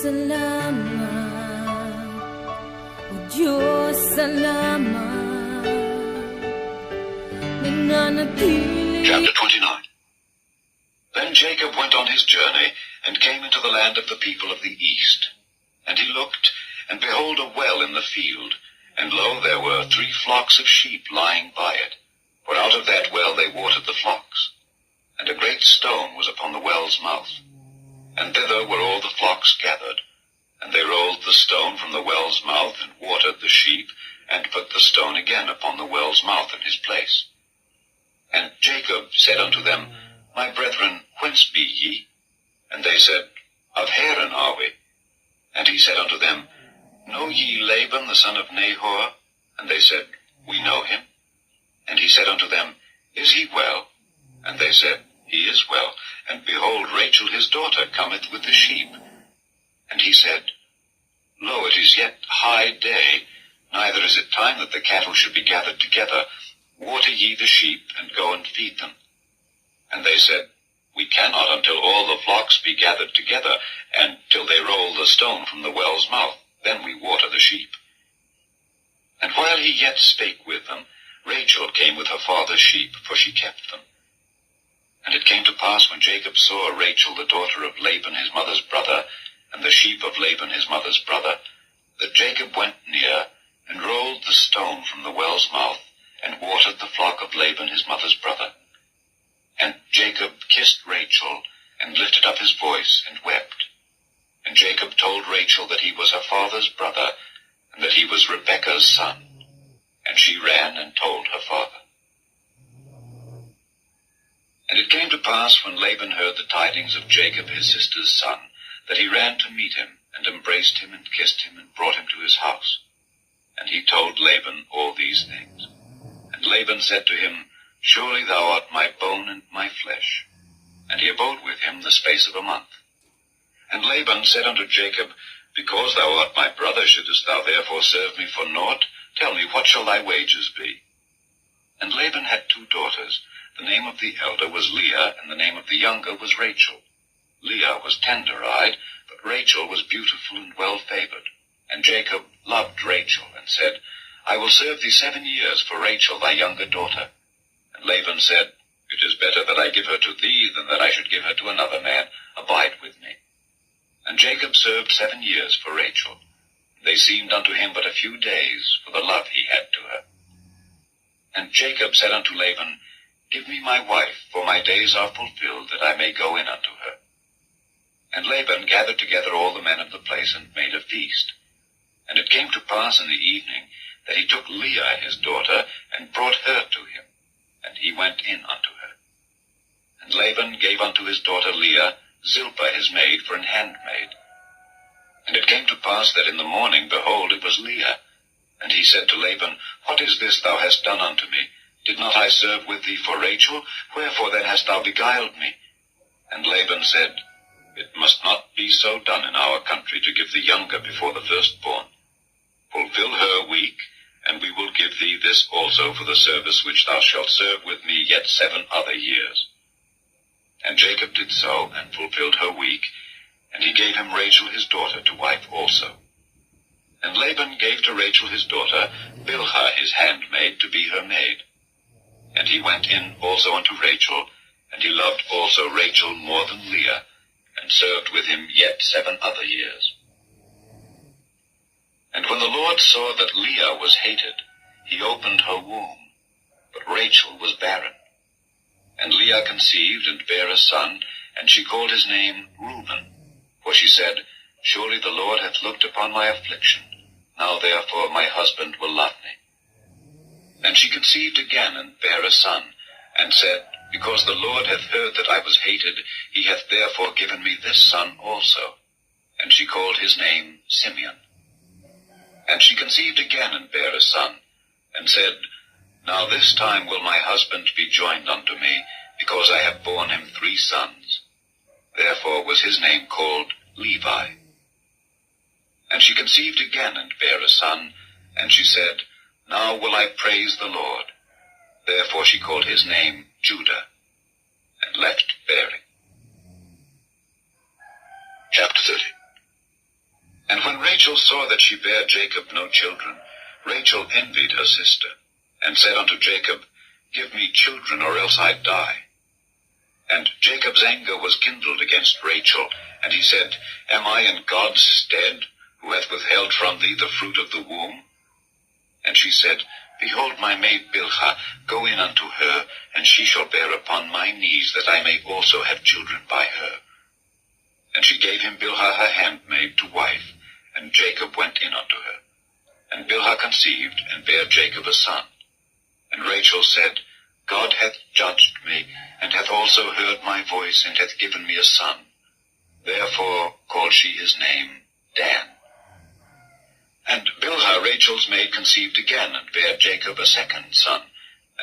salamat, O Diyos, salamat, nananatili. Chapter 29. Then Jacob went on his journey, and came into the land of the people of the east. And he looked, and behold, a well in the field, and lo, there were 3 flocks of sheep lying by it, for out of that well they watered the flocks. And a great stone was upon the well's mouth, and thither were all the flocks gathered. And they rolled the stone from the well's mouth, and watered the sheep, and put the stone again upon the well's mouth in his place. And Jacob said unto them, My brethren, whence be ye? And they said, Of Haran are we. And he said unto them, Know ye Laban the son of Nahor? And they said, We know him. And he said unto them, Is he well? And they said, He is well. And behold, Rachel his daughter cometh with the sheep. And he said, Lo, it is yet high day, neither is it time that the cattle should be gathered together. Water ye the sheep, and go and feed them. And they said, We cannot until all the flocks be gathered together, and till they roll the stone from the well's mouth, then we water the sheep. And while he yet spake with them, Rachel came with her father's sheep, for she kept them. And it came to pass, when Jacob saw Rachel the daughter of Laban his mother's brother, and the sheep of Laban his mother's brother, that Jacob went near, and rolled the stone from the well's mouth, and watered the flock of Laban his mother's brother. And Jacob kissed Rachel, and lifted up his voice, and wept. And Jacob told Rachel that he was her father's brother, and that he was Rebekah's son. And she ran and told her father. And it came to pass, when Laban heard the tidings of Jacob his sister's son, that he ran to meet him, and embraced him, and kissed him, and brought him to his house. And he told Laban all these things. And Laban said to him, Surely thou art my bone and my flesh. And he abode with him the space of a month. And Laban said unto Jacob, Because thou art my brother, shouldest thou therefore serve me for naught? Tell me, what shall thy wages be? And Laban had 2 daughters. The name of the elder was Leah, and the name of the younger was Rachel. Leah was tender-eyed, but Rachel was beautiful and well-favored. And Jacob loved Rachel, and said, I will serve thee 7 years for Rachel thy younger daughter. And Laban said, It is better that I give her to thee, than that I should give her to another man. Abide with me. And Jacob served 7 years for Rachel. They seemed unto him but a few days, for the love he had to her. And Jacob said unto Laban, Give me my wife, for my days are fulfilled, that I may go in unto her. And Laban gathered together all the men of the place, and made a feast. And it came to pass in the evening, that he took Leah his daughter, and brought her to him, and he went in unto her. And Laban gave unto his daughter Leah Zilpah his maid for an handmaid. And it came to pass that in the morning, behold, it was Leah. And he said to Laban, What is this thou hast done unto me? Did not I serve with thee for Rachel? Wherefore then hast thou beguiled me? And Laban said, It must not be so done in our country, to give the younger before the firstborn. Fulfill her week, and we will give thee this also for the service which thou shalt serve with me yet 7 other years. And Jacob did so, and fulfilled her week, and he gave him Rachel his daughter to wife also. And Laban gave to Rachel his daughter Bilhah his handmaid to be her maid. And he went in also unto Rachel, and he loved also Rachel more than Leah, and served with him yet 7 other years. And when the Lord saw that Leah was hated, he opened her womb, but Rachel was barren. And Leah conceived, and bare a son, and she called his name Reuben. For she said, Surely the Lord hath looked upon my affliction. Now therefore my husband will love me. And she conceived again, and bare a son, and said, Because the Lord hath heard that I was hated, he hath therefore given me this son also. And she called his name Simeon. And she conceived again, and bare a son, and said, Now this time will my husband be joined unto me, because I have borne him 3 sons. Therefore was his name called Levi. And she conceived again, and bare a son, and she said, Now will I praise the Lord. Therefore she called his name Judah, and left bearing. Chapter 30. And when Rachel saw that she bare Jacob no children, Rachel envied her sister, and said unto Jacob, Give me children, or else I die. And Jacob's anger was kindled against Rachel, and he said, Am I in God's stead, who hath withheld from thee the fruit of the womb? And she said, Behold my maid Bilhah, go in unto her, and she shall bear upon my knees, that I may also have children by her. And she gave him Bilhah her handmaid to wife, and Jacob went in unto her. And Bilhah conceived, and bare Jacob a son. And Rachel said, God hath judged me, and hath also heard my voice, and hath given me a son. Therefore called she his name Dan. And Bilhah Rachel's maid conceived again, and bare Jacob a second son.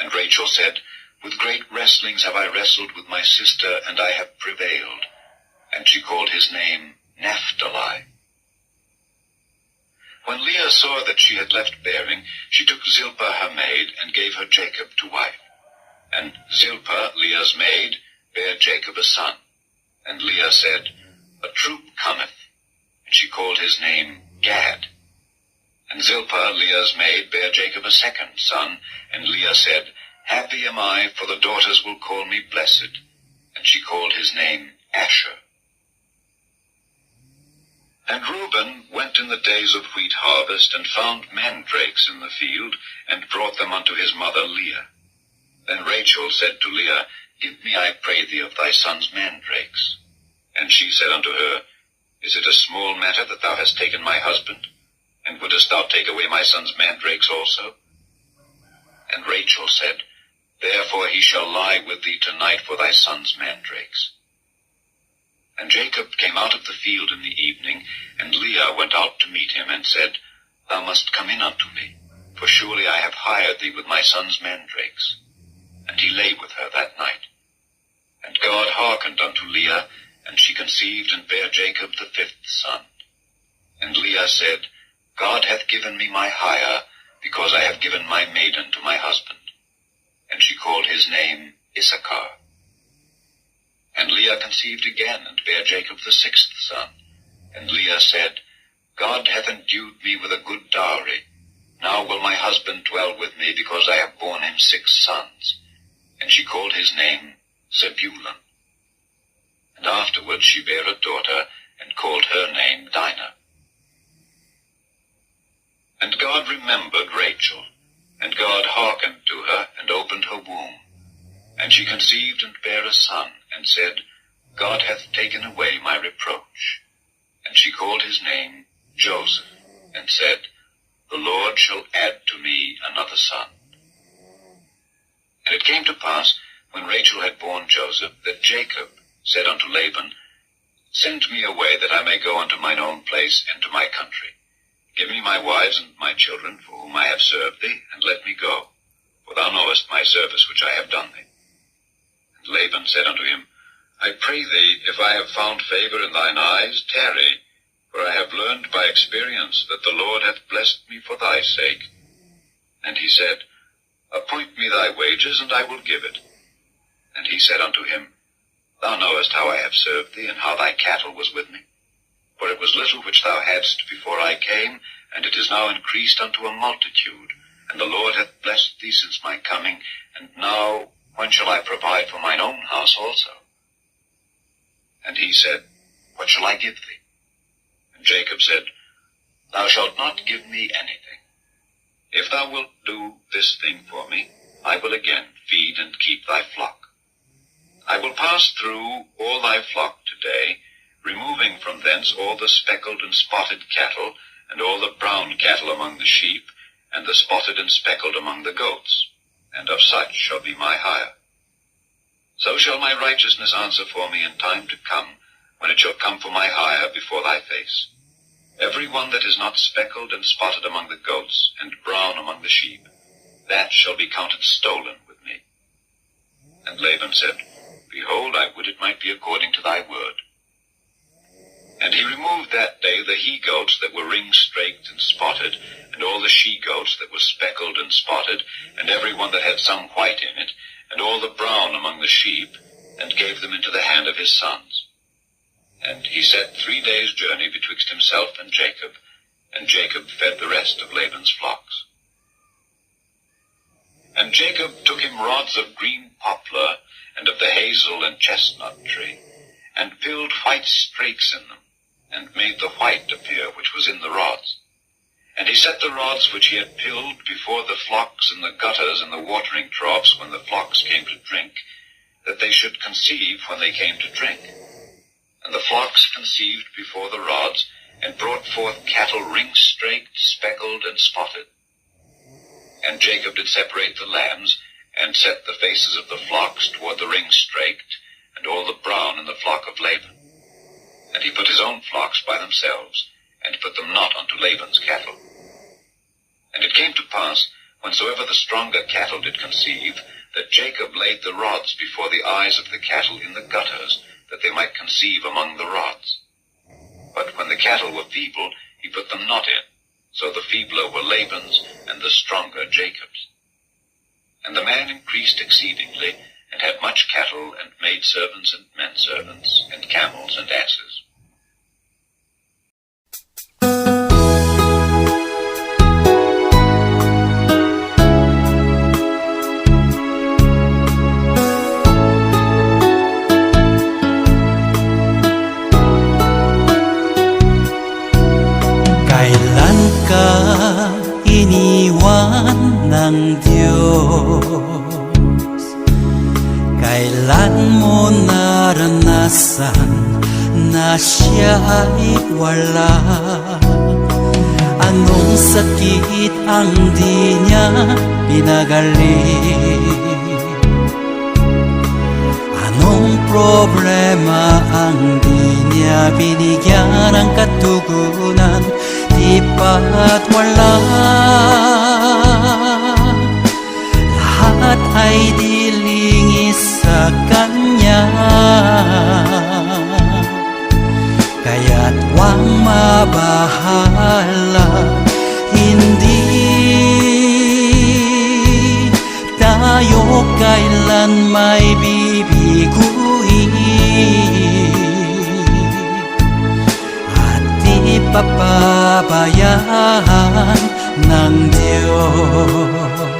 And Rachel said, With great wrestlings have I wrestled with my sister, and I have prevailed. And she called his name Naphtali. When Leah saw that she had left bearing, she took Zilpah her maid, and gave her Jacob to wife. And Zilpah, Leah's maid, bare Jacob a son. And Leah said, A troop cometh. And she called his name Gad. And Zilpah, Leah's maid, bare Jacob a second son. And Leah said, Happy am I, for the daughters will call me blessed. And she called his name Asher. And Reuben went in the days of wheat harvest, and found mandrakes in the field, and brought them unto his mother Leah. Then Rachel said to Leah, Give me, I pray thee, of thy son's mandrakes. And she said unto her, Is it a small matter that thou hast taken my husband? And wouldest thou take away my son's mandrakes also? And Rachel said, Therefore he shall lie with thee tonight for thy son's mandrakes. And Jacob came out of the field in the evening, and Leah went out to meet him, and said, Thou must come in unto me, for surely I have hired thee with my son's mandrakes. And he lay with her that night. And God hearkened unto Leah, and she conceived and bare Jacob the fifth son. And Leah said, God hath given me my hire, because I have given my maiden to my husband. And she called his name Issachar. And Leah conceived again, and bare Jacob the sixth son. And Leah said, God hath endued me with a good dowry. Now will my husband dwell with me, because I have borne him 6 sons. And she called his name Zebulun. And afterward she bare a daughter, and called her name Dinah. And God remembered Rachel, and God hearkened to her, and opened her womb. And she conceived and bare a son, and said, God hath taken away my reproach. And she called his name Joseph, and said, The Lord shall add to me another son. And it came to pass, when Rachel had borne Joseph, that Jacob said unto Laban, Send me away, that I may go unto mine own place and to my country. Give me my wives and my children, for whom I have served thee, and let me go, for thou knowest my service which I have done thee. And Laban said unto him, I pray thee, if I have found favor in thine eyes, tarry, for I have learned by experience that the Lord hath blessed me for thy sake. And he said, Appoint me thy wages, and I will give it. And he said unto him, Thou knowest how I have served thee, and how thy cattle was with me. For it was little which thou hadst before I came, and it is now increased unto a multitude. And the Lord hath blessed thee since my coming, and now when shall I provide for mine own house also? And he said, What shall I give thee? And Jacob said, Thou shalt not give me anything. If thou wilt do this thing for me, I will again feed and keep thy flock. I will pass through all thy flock today, removing from thence all the speckled and spotted cattle, and all the brown cattle among the sheep, and the spotted and speckled among the goats, and of such shall be my hire. So shall my righteousness answer for me in time to come, when it shall come for my hire before thy face. Every one that is not speckled and spotted among the goats, and brown among the sheep, that shall be counted stolen with me. And Laban said, Behold, I would it might be according to thy word. And he removed that day the he-goats that were ring-straked and spotted, and all the she-goats that were speckled and spotted, and every one that had some white in it, and all the brown among the sheep, and gave them into the hand of his sons. And he set 3 days' journey betwixt himself and Jacob fed the rest of Laban's flocks. And Jacob took him rods of green poplar, and of the hazel and chestnut tree, and filled white strakes in them, and made the white appear which was in the rods. And he set the rods which he had filled before the flocks in the gutters and the watering troughs when the flocks came to drink, that they should conceive when they came to drink. And the flocks conceived before the rods, and brought forth cattle ring-straked, speckled, and spotted. And Jacob did separate the lambs, and set the faces of the flocks toward the ring-straked, and all the brown in the flock of Laban. And he put his own flocks by themselves, and put them not unto Laban's cattle. And it came to pass, whensoever the stronger cattle did conceive, that Jacob laid the rods before the eyes of the cattle in the gutters, that they might conceive among the rods. But when the cattle were feeble, he put them not in, so the feebler were Laban's, and the stronger Jacob's. And the man increased exceedingly, and had much cattle, and maidservants and menservants, and camels and asses. Kailan ka iniwan ng Diyos? Kailan mo naranasan na siya ay wala? Anong sakit ang di niya pinagaling? Anong problema ang di niya binigyan ng katugunan? Di ba't wala? Lahat ay dilingis sa Kanya, kaya't huwag mabahala. Hindi tayo kailan may bibiguin, at di papabayaan ng Diyos.